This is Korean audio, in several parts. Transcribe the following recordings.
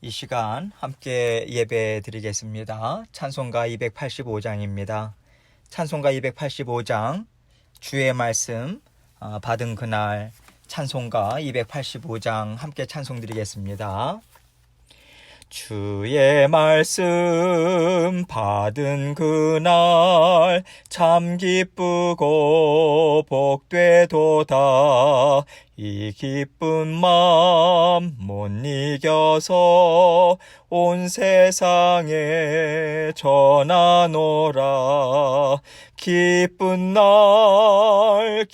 이 시간 함께 예배 드리겠습니다. 찬송가 285장입니다. 찬송가 285장 주의 말씀 받은 그날 찬송가 285장 함께 찬송 드리겠습니다. 주의 말씀 받은 그날 참 기쁘고 복되도다. 이 기쁜 마음 못 이겨서 온 세상에 전하노라. 기쁜 날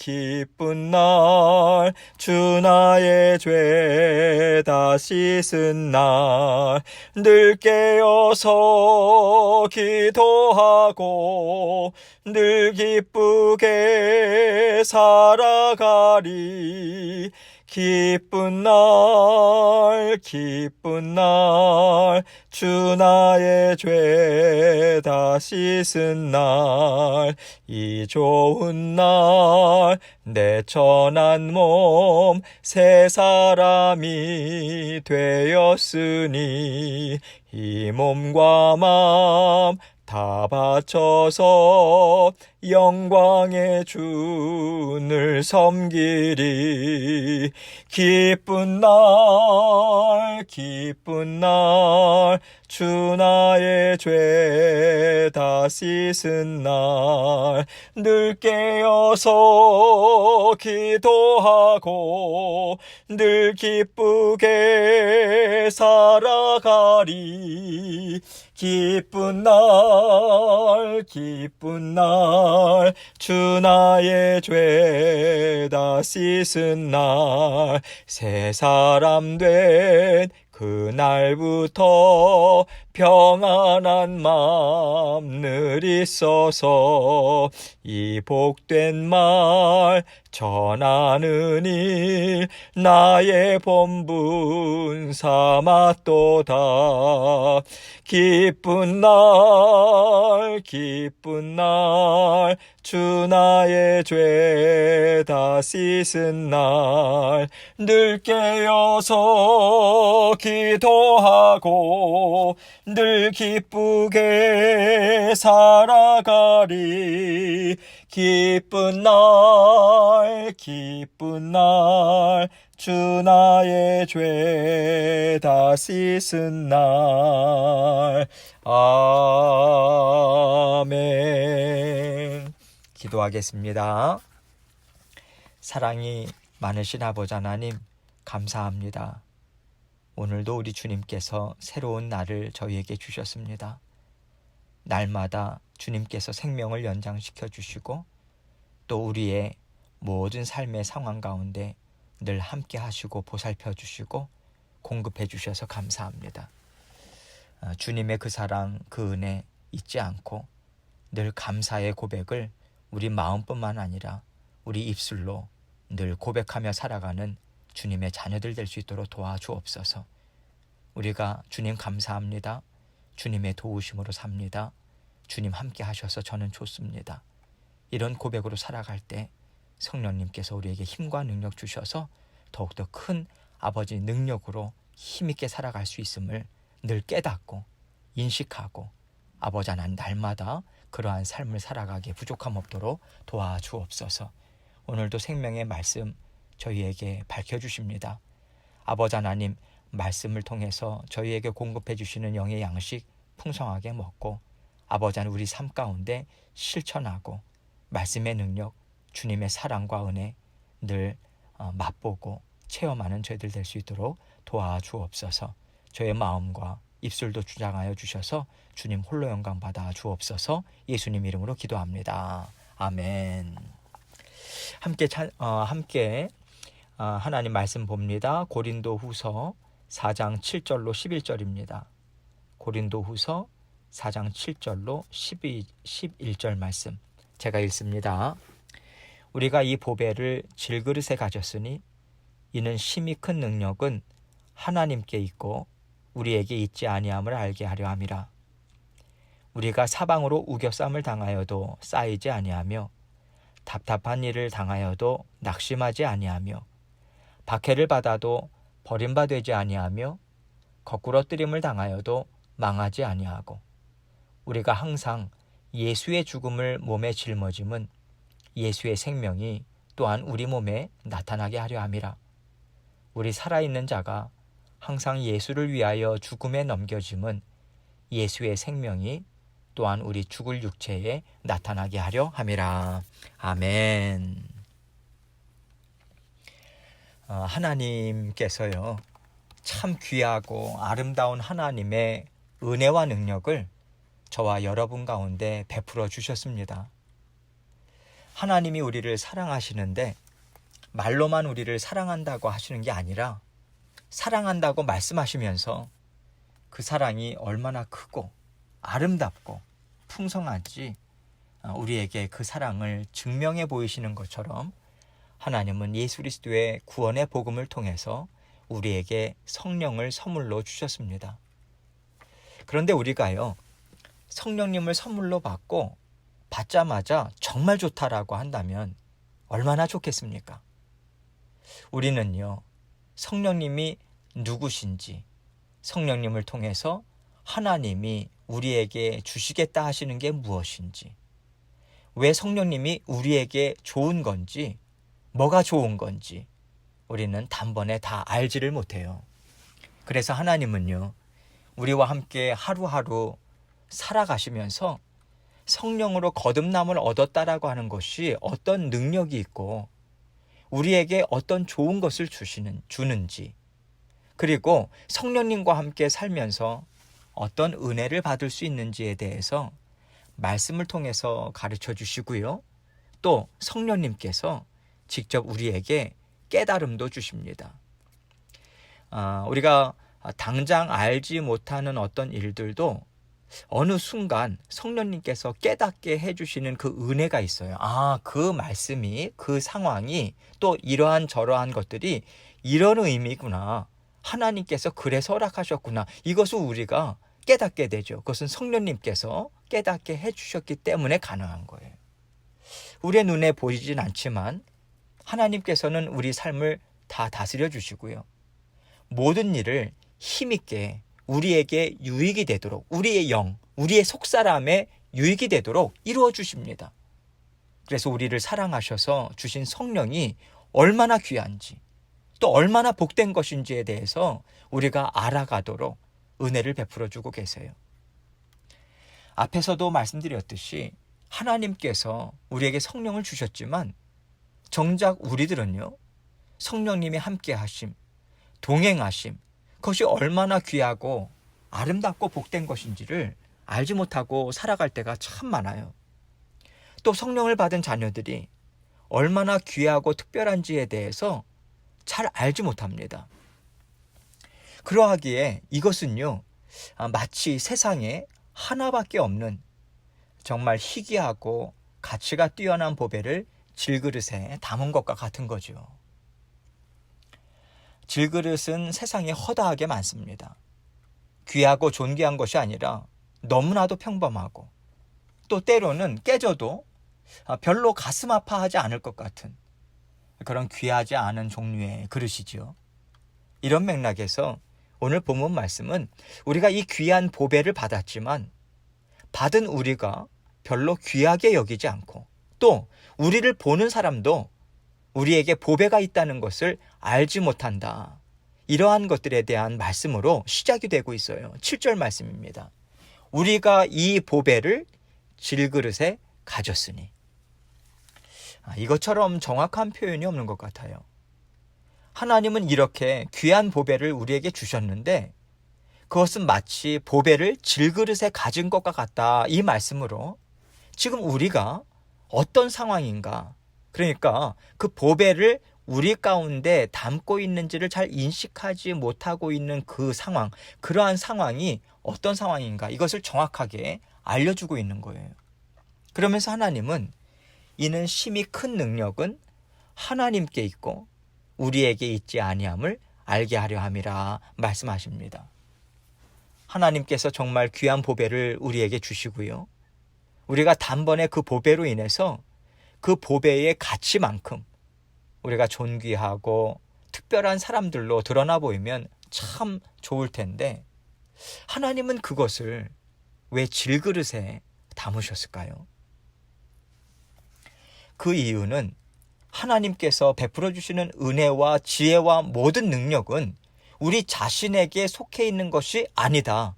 주 나의 죄 다 씻은 날 늘 깨어서 기도하고 늘 기쁘게 살아가리. 기쁜 날 주 나의 죄 다 씻은 날 이 좋은 날 내 천한 몸 새 사람이 되었으니 이 몸과 마음 다 바쳐서 영광의 주를 섬기리. 기쁜 날 주 나의 죄 다 씻은 날 늘 깨어서 기도하고 늘 기쁘게 살아가리. 기쁜 날 주 나의 죄 다 씻은 날 새 사람 된 그날부터 평안한 마음 늘 있어서 이 복된 말 전하는 일 나의 본분 삼았도다. 기쁜 날 주 나의 죄 다 씻은 날 늘 깨어서 기도하고 늘 기쁘게 살아가리. 기쁜 날 주 나의 죄 다 씻은 날. 아멘. 기도하겠습니다. 사랑이 많으신 아버지 하나님, 감사합니다. 오늘도 우리 주님께서 새로운 날을 저희에게 주셨습니다. 날마다 주님께서 생명을 연장시켜 주시고 또 우리의 모든 삶의 상황 가운데 늘 함께 하시고 보살펴 주시고 공급해 주셔서 감사합니다. 주님의 그 사랑, 그 은혜 잊지 않고 늘 감사의 고백을 우리 마음뿐만 아니라 우리 입술로 늘 고백하며 살아가는 주님의 자녀들 될 수 있도록 도와주옵소서. 우리가 주님 감사합니다. 주님의 도우심으로 삽니다. 주님 함께 하셔서 저는 좋습니다. 이런 고백으로 살아갈 때 성령님께서 우리에게 힘과 능력 주셔서 더욱더 큰 아버지 능력으로 힘있게 살아갈 수 있음을 늘 깨닫고 인식하고 아버지 하나님 날마다 그러한 삶을 살아가기에 부족함 없도록 도와주옵소서. 오늘도 생명의 말씀 저희에게 밝혀주십니다. 아버지 하나님 말씀을 통해서 저희에게 공급해 주시는 영의 양식 풍성하게 먹고 아버지 하나님 우리 삶 가운데 실천하고 말씀의 능력, 주님의 사랑과 은혜 늘 맛보고 체험하는 저희들 될 수 있도록 도와주옵소서. 저의 마음과 입술도 주장하여 주셔서 주님 홀로 영광 받아 주옵소서. 예수님 이름으로 기도합니다. 아멘. 함께 하나님 말씀 봅니다. 고린도후서 4장 7절로 11절입니다. 고린도후서 4장 7절로 11절 말씀 제가 읽습니다. 우리가 이 보배를 질그릇에 가졌으니 이는 심히 큰 능력은 하나님께 있고 우리에게 있지 아니함을 알게 하려 함이라. 우리가 사방으로 우겨쌈을 당하여도 쌓이지 아니하며 답답한 일을 당하여도 낙심하지 아니하며 박해를 받아도 버림받지 아니하며 거꾸러뜨림을 당하여도 망하지 아니하고 우리가 항상 예수의 죽음을 몸에 짊어짐은 예수의 생명이 또한 우리 몸에 나타나게 하려 함이라. 우리 살아있는 자가 항상 예수를 위하여 죽음에 넘겨짐은 예수의 생명이 또한 우리 죽을 육체에 나타나게 하려 함이라. 아멘. 하나님께서요, 참 귀하고 아름다운 하나님의 은혜와 능력을 저와 여러분 가운데 베풀어 주셨습니다. 하나님이 우리를 사랑하시는데 말로만 우리를 사랑한다고 하시는 게 아니라 사랑한다고 말씀하시면서 그 사랑이 얼마나 크고 아름답고 풍성한지 우리에게 그 사랑을 증명해 보이시는 것처럼 하나님은 예수 그리스도의 구원의 복음을 통해서 우리에게 성령을 선물로 주셨습니다. 그런데 우리가요, 성령님을 선물로 받고 받자마자 정말 좋다라고 한다면 얼마나 좋겠습니까? 우리는요, 성령님이 누구신지, 성령님을 통해서 하나님이 우리에게 주시겠다 하시는 게 무엇인지, 왜 성령님이 우리에게 좋은 건지, 뭐가 좋은 건지 우리는 단번에 다 알지를 못해요. 그래서 하나님은요, 우리와 함께 하루하루 살아가시면서 성령으로 거듭남을 얻었다라고 하는 것이 어떤 능력이 있고 우리에게 어떤 좋은 것을 주는지, 그리고 성령님과 함께 살면서 어떤 은혜를 받을 수 있는지에 대해서 말씀을 통해서 가르쳐 주시고요. 또 성령님께서 직접 우리에게 깨달음도 주십니다. 우리가 당장 알지 못하는 어떤 일들도 어느 순간 성령님께서 깨닫게 해주시는 그 은혜가 있어요. 그 말씀이, 그 상황이, 또 이러한 저러한 것들이 이런 의미구나. 하나님께서 그래서 허락하셨구나. 이것을 우리가 깨닫게 되죠. 그것은 성령님께서 깨닫게 해주셨기 때문에 가능한 거예요. 우리의 눈에 보이진 않지만 하나님께서는 우리 삶을 다 다스려 주시고요. 모든 일을 힘있게 우리에게 유익이 되도록, 우리의 영, 우리의 속사람에 유익이 되도록 이루어 주십니다. 그래서 우리를 사랑하셔서 주신 성령이 얼마나 귀한지, 또 얼마나 복된 것인지에 대해서 우리가 알아가도록 은혜를 베풀어 주고 계세요. 앞에서도 말씀드렸듯이 하나님께서 우리에게 성령을 주셨지만 정작 우리들은요, 성령님이 함께 하심, 동행하심, 그것이 얼마나 귀하고 아름답고 복된 것인지를 알지 못하고 살아갈 때가 참 많아요. 또 성령을 받은 자녀들이 얼마나 귀하고 특별한지에 대해서 잘 알지 못합니다. 그러하기에 이것은요, 마치 세상에 하나밖에 없는 정말 희귀하고 가치가 뛰어난 보배를 질그릇에 담은 것과 같은 거죠. 질그릇은 세상에 허다하게 많습니다. 귀하고 존귀한 것이 아니라 너무나도 평범하고, 또 때로는 깨져도 별로 가슴 아파하지 않을 것 같은 그런 귀하지 않은 종류의 그릇이지요. 이런 맥락에서 오늘 본문 말씀은 우리가 이 귀한 보배를 받았지만 받은 우리가 별로 귀하게 여기지 않고, 또 우리를 보는 사람도 우리에게 보배가 있다는 것을 알지 못한다. 이러한 것들에 대한 말씀으로 시작이 되고 있어요. 7절 말씀입니다. 우리가 이 보배를 질그릇에 가졌으니. 이것처럼 정확한 표현이 없는 것 같아요. 하나님은 이렇게 귀한 보배를 우리에게 주셨는데 그것은 마치 보배를 질그릇에 가진 것과 같다. 이 말씀으로 지금 우리가 어떤 상황인가, 그러니까 그 보배를 우리 가운데 담고 있는지를 잘 인식하지 못하고 있는 그 상황, 그러한 상황이 어떤 상황인가, 이것을 정확하게 알려주고 있는 거예요. 그러면서 하나님은 이는 심히 큰 능력은 하나님께 있고 우리에게 있지 아니함을 알게 하려 함이라 말씀하십니다. 하나님께서 정말 귀한 보배를 우리에게 주시고요, 우리가 단번에 그 보배로 인해서 그 보배의 가치만큼 우리가 존귀하고 특별한 사람들로 드러나 보이면 참 좋을 텐데 하나님은 그것을 왜 질그릇에 담으셨을까요? 그 이유는 하나님께서 베풀어 주시는 은혜와 지혜와 모든 능력은 우리 자신에게 속해 있는 것이 아니다.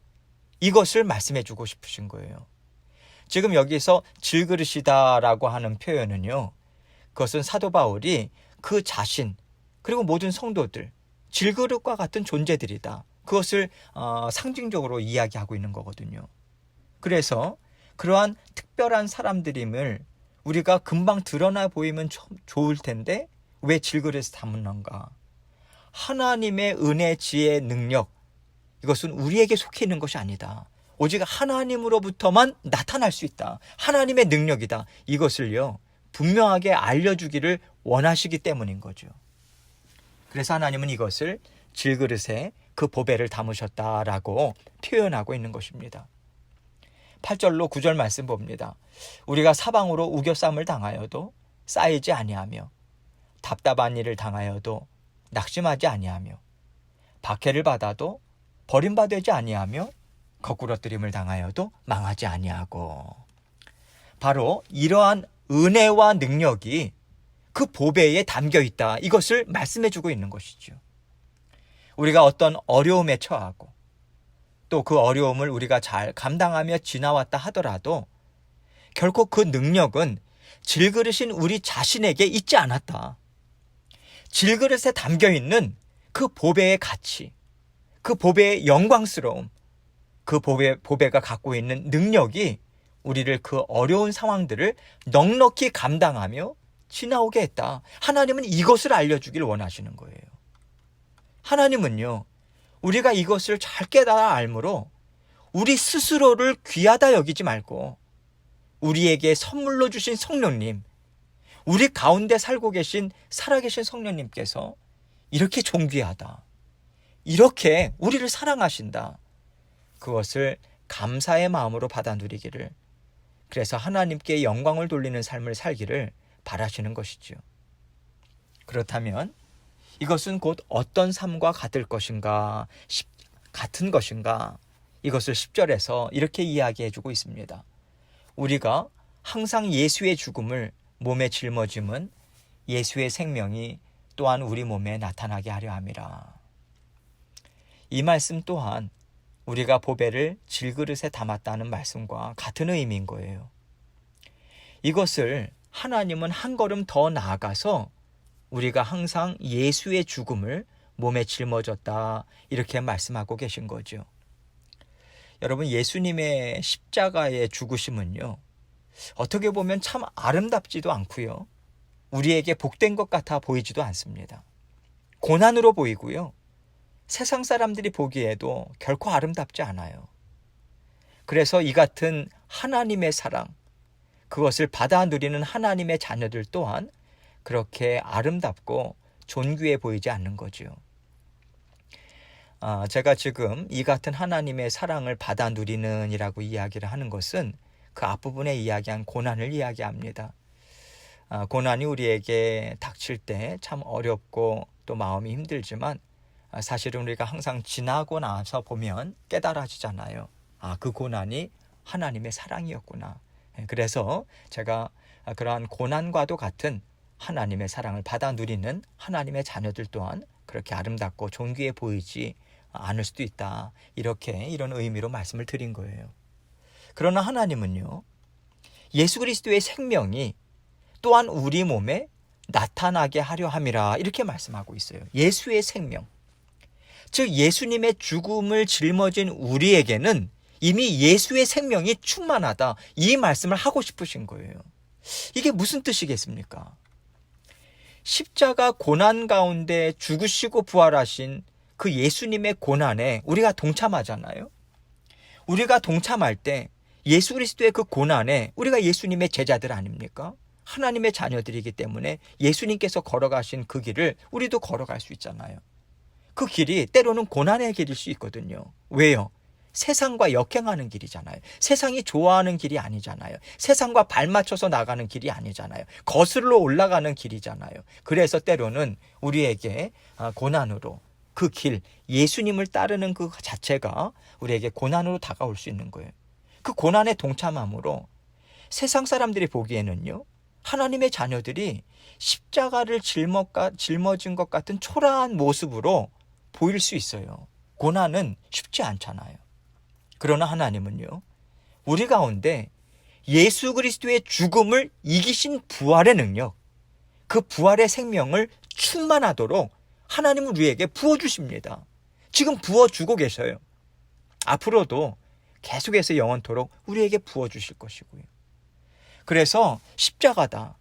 이것을 말씀해 주고 싶으신 거예요. 지금 여기서 질그릇이다라고 하는 표현은요, 그것은 사도 바울이 그 자신 그리고 모든 성도들, 질그릇과 같은 존재들이다. 그것을 상징적으로 이야기하고 있는 거거든요. 그래서 그러한 특별한 사람들임을 우리가 금방 드러나 보이면 좋을 텐데 왜 질그릇에 담는가? 하나님의 은혜, 지혜, 능력, 이것은 우리에게 속해 있는 것이 아니다. 오직 하나님으로부터만 나타날 수 있다. 하나님의 능력이다. 이것을요, 분명하게 알려주기를 원하시기 때문인 거죠. 그래서 하나님은 이것을 질그릇에 그 보배를 담으셨다라고 표현하고 있는 것입니다. 8절로 9절 말씀 봅니다. 우리가 사방으로 우겨쌈을 당하여도 쌓이지 아니하며 답답한 일을 당하여도 낙심하지 아니하며 박해를 받아도 버림받지 아니하며 거꾸러뜨림을 당하여도 망하지 아니하고, 바로 이러한 은혜와 능력이 그 보배에 담겨 있다. 이것을 말씀해 주고 있는 것이죠. 우리가 어떤 어려움에 처하고 또 그 어려움을 우리가 잘 감당하며 지나왔다 하더라도 결코 그 능력은 질그릇인 우리 자신에게 있지 않았다. 질그릇에 담겨 있는 그 보배의 가치, 그 보배의 영광스러움, 그 보배가 갖고 있는 능력이 우리를 그 어려운 상황들을 넉넉히 감당하며 지나오게 했다. 하나님은 이것을 알려주길 원하시는 거예요. 하나님은요, 우리가 이것을 잘 깨달아 알므로 우리 스스로를 귀하다 여기지 말고 우리에게 선물로 주신 성령님, 우리 가운데 살고 계신 살아계신 성령님께서 이렇게 존귀하다, 이렇게 우리를 사랑하신다, 그것을 감사의 마음으로 받아 누리기를, 그래서 하나님께 영광을 돌리는 삶을 살기를 바라시는 것이죠. 그렇다면 이것은 곧 어떤 삶과 같은 것인가? 이것을 10절에서 이렇게 이야기해 주고 있습니다. 우리가 항상 예수의 죽음을 몸에 짊어짐은 예수의 생명이 또한 우리 몸에 나타나게 하려 함이라. 이 말씀 또한 우리가 보배를 질그릇에 담았다는 말씀과 같은 의미인 거예요. 이것을 하나님은 한 걸음 더 나아가서 우리가 항상 예수의 죽음을 몸에 짊어졌다, 이렇게 말씀하고 계신 거죠. 여러분, 예수님의 십자가의 죽으심은요, 어떻게 보면 참 아름답지도 않고요, 우리에게 복된 것 같아 보이지도 않습니다. 고난으로 보이고요, 세상 사람들이 보기에도 결코 아름답지 않아요. 그래서 이 같은 하나님의 사랑, 그것을 받아 누리는 하나님의 자녀들 또한 그렇게 아름답고 존귀해 보이지 않는 거죠. 제가 지금 이 같은 하나님의 사랑을 받아 누리는 이라고 이야기를 하는 것은 그 앞부분에 이야기한 고난을 이야기합니다. 고난이 우리에게 닥칠 때 참 어렵고 또 마음이 힘들지만 사실은 우리가 항상 지나고 나서 보면 깨달아지잖아요. 그 고난이 하나님의 사랑이었구나. 그래서 제가 그러한 고난과도 같은 하나님의 사랑을 받아 누리는 하나님의 자녀들 또한 그렇게 아름답고 존귀해 보이지 않을 수도 있다, 이런 의미로 말씀을 드린 거예요. 그러나 하나님은요, 예수 그리스도의 생명이 또한 우리 몸에 나타나게 하려 함이라, 이렇게 말씀하고 있어요. 예수의 생명, 즉 예수님의 죽음을 짊어진 우리에게는 이미 예수의 생명이 충만하다, 이 말씀을 하고 싶으신 거예요. 이게 무슨 뜻이겠습니까? 십자가 고난 가운데 죽으시고 부활하신 그 예수님의 고난에 우리가 동참하잖아요. 우리가 동참할 때 예수 그리스도의 그 고난에 우리가 예수님의 제자들 아닙니까? 하나님의 자녀들이기 때문에 예수님께서 걸어가신 그 길을 우리도 걸어갈 수 있잖아요. 그 길이 때로는 고난의 길일 수 있거든요. 왜요? 세상과 역행하는 길이잖아요. 세상이 좋아하는 길이 아니잖아요. 세상과 발맞춰서 나가는 길이 아니잖아요. 거슬러 올라가는 길이잖아요. 그래서 때로는 우리에게 고난으로 그 길, 예수님을 따르는 그 자체가 우리에게 고난으로 다가올 수 있는 거예요. 그 고난에 동참함으로 세상 사람들이 보기에는요, 하나님의 자녀들이 십자가를 짊어진 것 같은 초라한 모습으로 보일 수 있어요. 고난은 쉽지 않잖아요. 그러나 하나님은요, 우리 가운데 예수 그리스도의 죽음을 이기신 부활의 능력, 그 부활의 생명을 충만하도록 하나님은 우리에게 부어주십니다. 지금 부어주고 계셔요. 앞으로도 계속해서 영원토록 우리에게 부어주실 것이고요. 그래서 십자가다,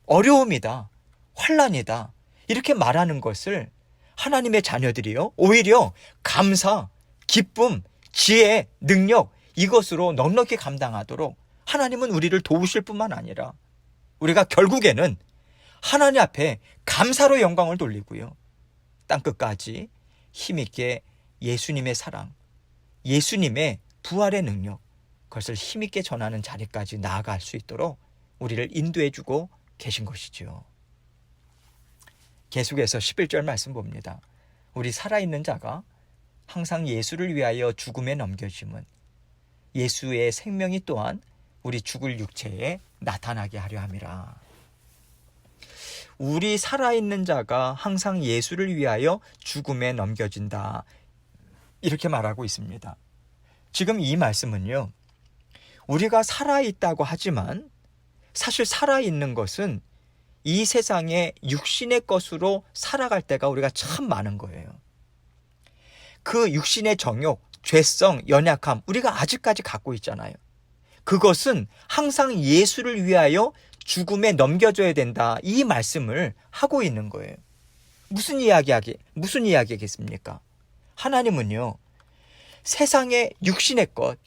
어려움이다, 환난이다 이렇게 말하는 것을 하나님의 자녀들이요, 오히려 감사, 기쁨, 지혜, 능력 이것으로 넉넉히 감당하도록 하나님은 우리를 도우실 뿐만 아니라 우리가 결국에는 하나님 앞에 감사로 영광을 돌리고요, 땅끝까지 힘있게 예수님의 사랑, 예수님의 부활의 능력, 그것을 힘있게 전하는 자리까지 나아갈 수 있도록 우리를 인도해주고 계신 것이죠. 계속해서 11절 말씀 봅니다. 우리 살아있는 자가 항상 예수를 위하여 죽음에 넘겨짐은 예수의 생명이 또한 우리 죽을 육체에 나타나게 하려 함이라. 우리 살아있는 자가 항상 예수를 위하여 죽음에 넘겨진다, 이렇게 말하고 있습니다. 지금 이 말씀은요, 우리가 살아있다고 하지만 사실 살아있는 것은 이 세상의 육신의 것으로 살아갈 때가 우리가 참 많은 거예요. 그 육신의 정욕, 죄성, 연약함 우리가 아직까지 갖고 있잖아요. 그것은 항상 예수를 위하여 죽음에 넘겨줘야 된다, 이 말씀을 하고 있는 거예요. 무슨 이야기겠습니까? 하나님은요, 세상의 육신의 것,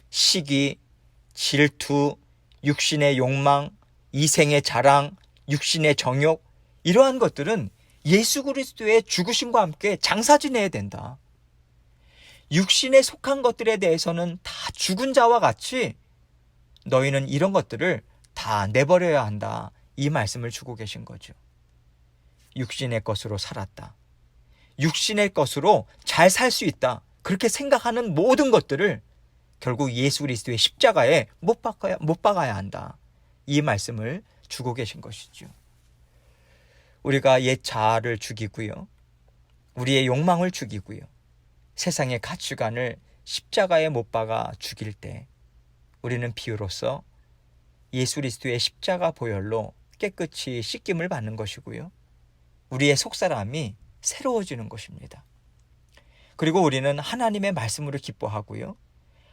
시기, 질투, 육신의 욕망, 이생의 자랑, 육신의 정욕, 이러한 것들은 예수 그리스도의 죽으심과 함께 장사 지내야 된다. 육신에 속한 것들에 대해서는 다 죽은 자와 같이 너희는 이런 것들을 다 내버려야 한다, 이 말씀을 주고 계신 거죠. 육신의 것으로 살았다, 육신의 것으로 잘 살 수 있다, 그렇게 생각하는 모든 것들을 결국 예수 그리스도의 십자가에 못 박아야 한다, 이 말씀을 주고 계신 것이죠. 우리가 옛 자아를 죽이고요, 우리의 욕망을 죽이고요, 세상의 가치관을 십자가에 못 박아 죽일 때 우리는 비유로서 예수 그리스도의 십자가 보혈로 깨끗이 씻김을 받는 것이고요, 우리의 속사람이 새로워지는 것입니다. 그리고 우리는 하나님의 말씀으로 기뻐하고요,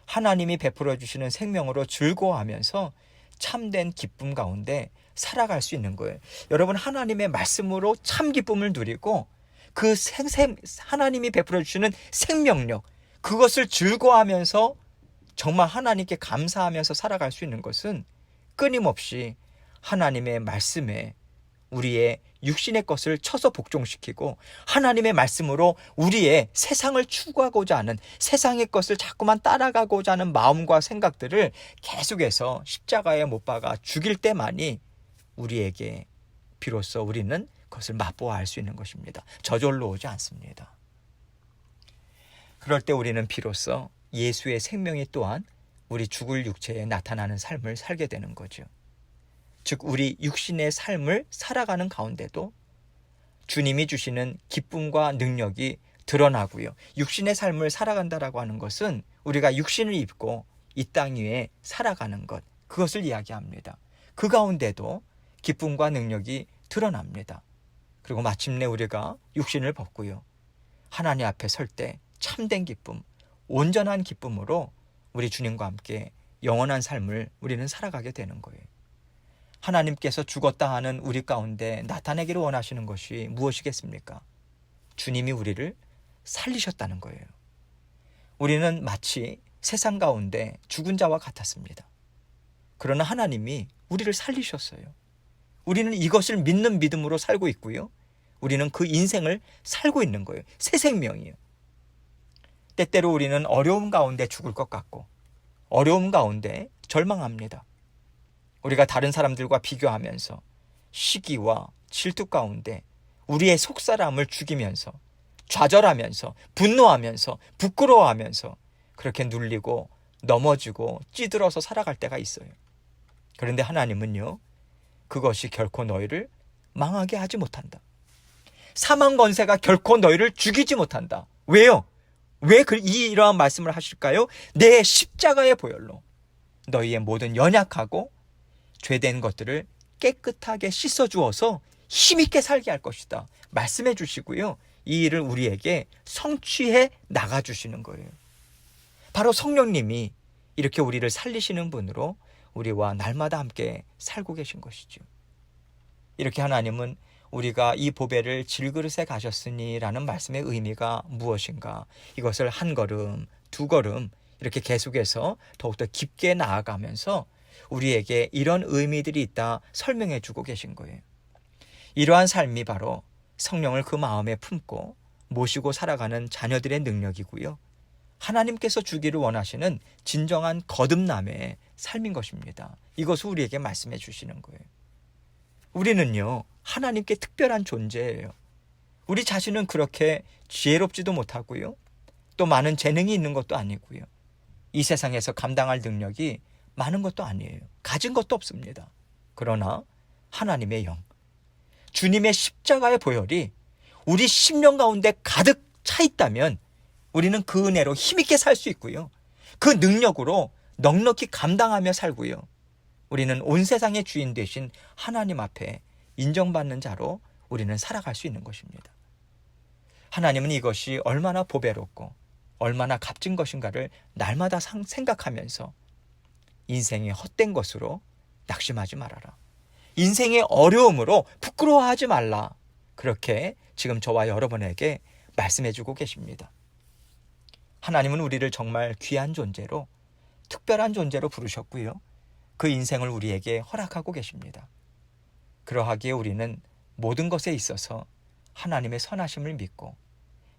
하나님이 베풀어 주시는 생명으로 즐거워하면서 참된 기쁨 가운데 살아갈 수 있는 거예요. 여러분, 하나님의 말씀으로 참 기쁨을 누리고 그 하나님이 베풀어 주시는 생명력, 그것을 즐거워하면서 정말 하나님께 감사하면서 살아갈 수 있는 것은 끊임없이 하나님의 말씀에 우리의 육신의 것을 쳐서 복종시키고 하나님의 말씀으로 우리의 세상을 추구하고자 하는, 세상의 것을 자꾸만 따라가고자 하는 마음과 생각들을 계속해서 십자가에 못 박아 죽일 때만이 우리에게 비로소 우리는 그것을 맛보아할 수 있는 것입니다. 저절로 오지 않습니다. 그럴 때 우리는 비로소 예수의 생명이 또한 우리 죽을 육체에 나타나는 삶을 살게 되는 거죠. 즉 우리 육신의 삶을 살아가는 가운데도 주님이 주시는 기쁨과 능력이 드러나고요, 육신의 삶을 살아간다라고 하는 것은 우리가 육신을 입고 이 땅 위에 살아가는 것, 그것을 이야기합니다. 그 가운데도 기쁨과 능력이 드러납니다. 그리고 마침내 우리가 육신을 벗고요, 하나님 앞에 설 때 참된 기쁨, 온전한 기쁨으로 우리 주님과 함께 영원한 삶을 우리는 살아가게 되는 거예요. 하나님께서 죽었다 하는 우리 가운데 나타내기를 원하시는 것이 무엇이겠습니까? 주님이 우리를 살리셨다는 거예요. 우리는 마치 세상 가운데 죽은 자와 같았습니다. 그러나 하나님이 우리를 살리셨어요. 우리는 이것을 믿는 믿음으로 살고 있고요, 우리는 그 인생을 살고 있는 거예요. 새 생명이에요. 때때로 우리는 어려움 가운데 죽을 것 같고 어려움 가운데 절망합니다. 우리가 다른 사람들과 비교하면서 시기와 질투 가운데 우리의 속사람을 죽이면서 좌절하면서 분노하면서 부끄러워하면서 그렇게 눌리고 넘어지고 찌들어서 살아갈 때가 있어요. 그런데 하나님은요, 그것이 결코 너희를 망하게 하지 못한다. 사망 권세가 결코 너희를 죽이지 못한다. 왜요? 왜 이러한 말씀을 하실까요? 내 십자가의 보혈로 너희의 모든 연약하고 죄된 것들을 깨끗하게 씻어주어서 힘있게 살게 할 것이다. 말씀해 주시고요. 이 일을 우리에게 성취해 나가주시는 거예요. 바로 성령님이 이렇게 우리를 살리시는 분으로 우리와 날마다 함께 살고 계신 것이죠. 이렇게 하나님은 우리가 이 보배를 질그릇에 가셨으니 라는 말씀의 의미가 무엇인가, 이것을 한 걸음, 두 걸음 이렇게 계속해서 더욱더 깊게 나아가면서 우리에게 이런 의미들이 있다 설명해 주고 계신 거예요. 이러한 삶이 바로 성령을 그 마음에 품고 모시고 살아가는 자녀들의 능력이고요. 하나님께서 주기를 원하시는 진정한 거듭남의 삶인 것입니다. 이것을 우리에게 말씀해 주시는 거예요. 우리는요, 하나님께 특별한 존재예요. 우리 자신은 그렇게 지혜롭지도 못하고요. 또 많은 재능이 있는 것도 아니고요. 이 세상에서 감당할 능력이 많은 것도 아니에요. 가진 것도 없습니다. 그러나 하나님의 영, 주님의 십자가의 보혈이 우리 심령 가운데 가득 차 있다면 우리는 그 은혜로 힘있게 살 수 있고요. 그 능력으로 넉넉히 감당하며 살고요. 우리는 온 세상의 주인 되신 하나님 앞에 인정받는 자로 우리는 살아갈 수 있는 것입니다. 하나님은 이것이 얼마나 보배롭고 얼마나 값진 것인가를 날마다 생각하면서 인생이 헛된 것으로 낙심하지 말아라. 인생의 어려움으로 부끄러워하지 말라. 그렇게 지금 저와 여러분에게 말씀해주고 계십니다. 하나님은 우리를 정말 귀한 존재로, 특별한 존재로 부르셨고요. 그 인생을 우리에게 허락하고 계십니다. 그러하기에 우리는 모든 것에 있어서 하나님의 선하심을 믿고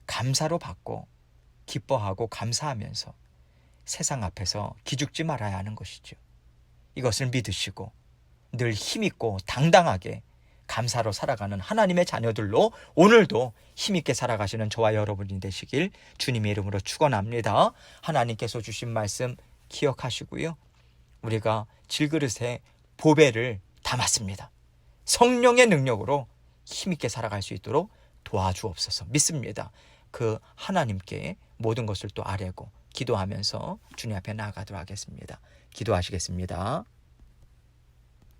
감사로 받고 기뻐하고 감사하면서 세상 앞에서 기죽지 말아야 하는 것이죠. 이것을 믿으시고 늘 힘있고 당당하게 감사로 살아가는 하나님의 자녀들로 오늘도 힘있게 살아가시는 저와 여러분이 되시길 주님의 이름으로 축원합니다. 하나님께서 주신 말씀 기억하시고요. 우리가 질그릇에 보배를 담았습니다. 성령의 능력으로 힘있게 살아갈 수 있도록 도와주옵소서. 믿습니다. 그 하나님께 모든 것을 또 아뢰고 기도하면서 주님 앞에 나아가도록 하겠습니다. 기도하시겠습니다.